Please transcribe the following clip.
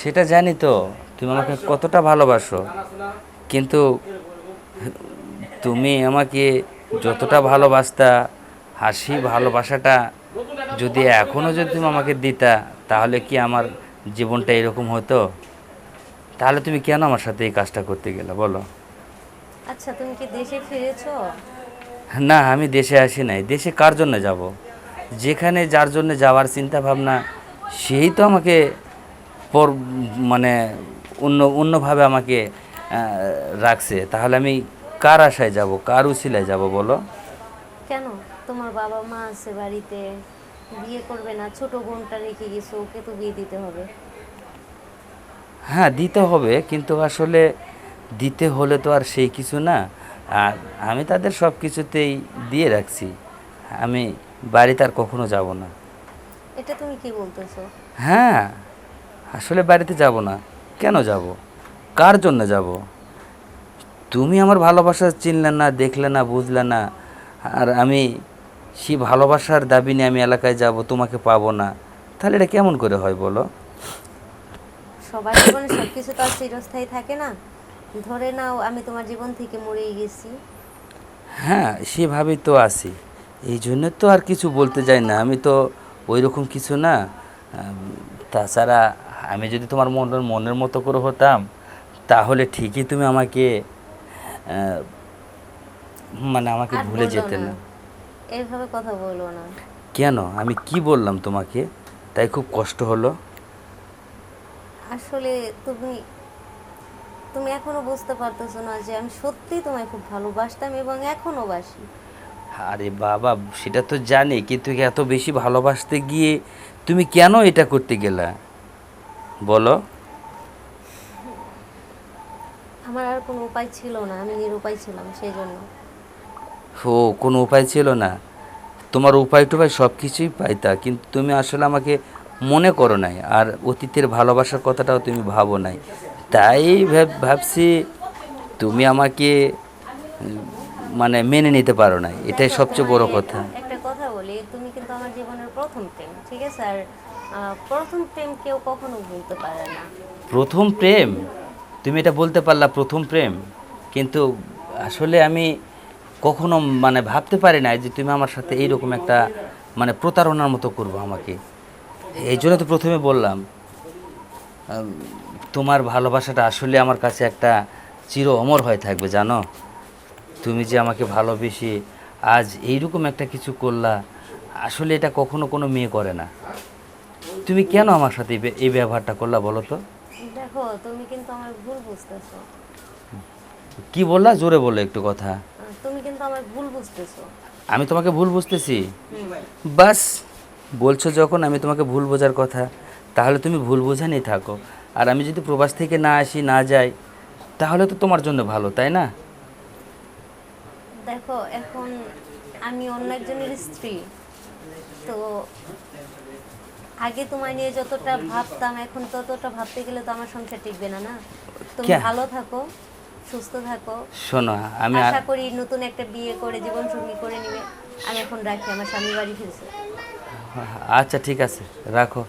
সেটা জানি তো তুমি আমাকে কতটা ভালোবাসো, কিন্তু তুমি আমাকে যতটা ভালোবাসতা, হাসি ভালোবাসাটা যদি এখনও যদি তুমি আমাকে দিতা, তাহলে কি আমার জীবনটা এরকম হতো? তাহলে তুমি কেন আমার সাথে এই কাজটা করতে গেলে বলো? আচ্ছা, তুমি কি দেশে ফিরেছো? না, আমি দেশে আসি নাই। দেশে কার জন্য যাব? যেখানে যার জন্য যাওয়ার চিন্তা ভাবনা, সেই তো আমাকে পর মানে অন্যভাবে আমাকে রাখছে। তাহলে আমি কার আশায় যাব, কার উছিলায় যাব বলো? কেন? তোমার বাবা মা আছে বাড়িতে, বিয়ে করবে না? ছোট বোনটা রেখে গেছো, ওকে তো বিয়ে দিতে হবে। হ্যাঁ, দিতে হবে, কিন্তু আসলে দিতে হলে তো আর সেই কিছু না। আর আমি তাদের সব কিছুতেই দিয়ে রাখছি। আমি বাড়িতে আর কখনো যাব না। এটা তুমি কি বলতেছো? হ্যাঁ, আসলে বাড়িতে যাব না। কেন যাব? কার জন্য যাব? তুমি আমার ভালোবাসা চিনলে না, দেখলে না, বুঝলে না। আর আমি সেই ভালোবাসার দাবি নিয়ে আমি এলাকায় যাব, তোমাকে পাবো না। তাহলে এটা কেমন করে হয় বলো? সবার জীবনে সবকিছু তো আর চিরস্থায়ী থাকে না। ধরে নাও আমি তোমার জীবন থেকে মরেই গেছি। হ্যাঁ, সেভাবেই তো আছি। এই জন্য তো আর কিছু বলতে যাই না। আমি তো ওই রকম কিছু না। তাছাড়া আমি যদি তোমার মনের মনের মতো করে হতাম, তাহলে ঠিকই তুমি আমাকে আহ, মানে আমাকে আর ভুলে বলো যেতে না, না। এইভাবে কথা বলো না। কেন? আমি কি বললাম তোমাকে তাই খুব কষ্ট হলো? আসলে তুমি তুমি এখনো বুঝতে পারতেছো না যে আমি সত্যিই তোমায় খুব ভালোবাসতাম এবং এখনো বাসি। আরে বাবা, সেটা তো জানি, কিন্তু এত বেশি ভালোবাসতে গিয়ে তুমি কেন এটা করতে গেলা বলো? আমার আর কোনো উপায় ছিল না, আমি নিরুপায় ছিলাম সেই জন্য। ও, কোনো উপায় ছিল না? তোমার উপায় টুপায় সব কিছুই পাইতা, কিন্তু তুমি আসলে আমাকে মনে করো নাই, আর অতীতের ভালোবাসার কথাটাও তুমি ভাবো নাই। তাই ভাবছি তুমি আমাকে মানে মেনে নিতে পারো নাই, এটাই দেখো, সবচেয়ে তোমায় বড় কথা। একটা কথা বলি, তুমি কিন্তু আমার জীবনের প্রথম প্রেম, ঠিক আছে? আর প্রথম প্রেম কেউ কখনো ভুলতে পারে না। প্রথম প্রেম? তুমি এটা বলতে পারলা প্রথম প্রেম? কিন্তু আসলে আমি কখনো মানে ভাবতে পারি নাই যে তুমি আমার সাথে এইরকম একটা মানে প্রতারণার মতো করবো আমাকে। এই জন্য তো প্রথমে বললাম, আম, তোমার ভালোবাসাটা আসলে আমার কাছে একটা চির অমর হয়ে থাকবে, জানো? তুমি যে আমাকে ভালোবেসে আজ এইরকম একটা কিছু করলা, আসলে এটা কখনো কোনো মেয়ে করে না। তুমি কেন আমার সাথে এই ব্যবহারটা করলা বলো তো? দেখো, তুমি কিন্তু আমার ভুল বুঝতেছো। কি বললা? জোরে বলো একটু কথা। তুমি কিন্তু আমার ভুল বুঝতেছো। আমি তোমাকে ভুল বুঝতেছি? হুম। বাস, বলছো যখন আমি তোমাকে ভুল বোঝার কথা, তাহলে তুমি ভুল বোঝানি থাকো। আর আমি যদি প্রবাস থেকে না আসি, না যাই, তাহলে তো তোমার জন্য ভালো, তাই না? দেখো, এখন আমি অন্য একজনের স্ত্রী, তো আগে তোমায় নিয়ে যতটা ভাবতাম এখন ততটা ভাবতে গেলে তো আমার সংসার টিকবে না, না? তুমি কে? ভালো থাকো, সুস্থ থাকো। শোনো, আমি আশা করি নতুন একটা বিয়ে করে জীবন সঙ্গী করে নিবে। আমি এখন রাখি, আমার স্বামী বাড়ি ফিরছে। আচ্ছা ঠিক আছে, রাখো।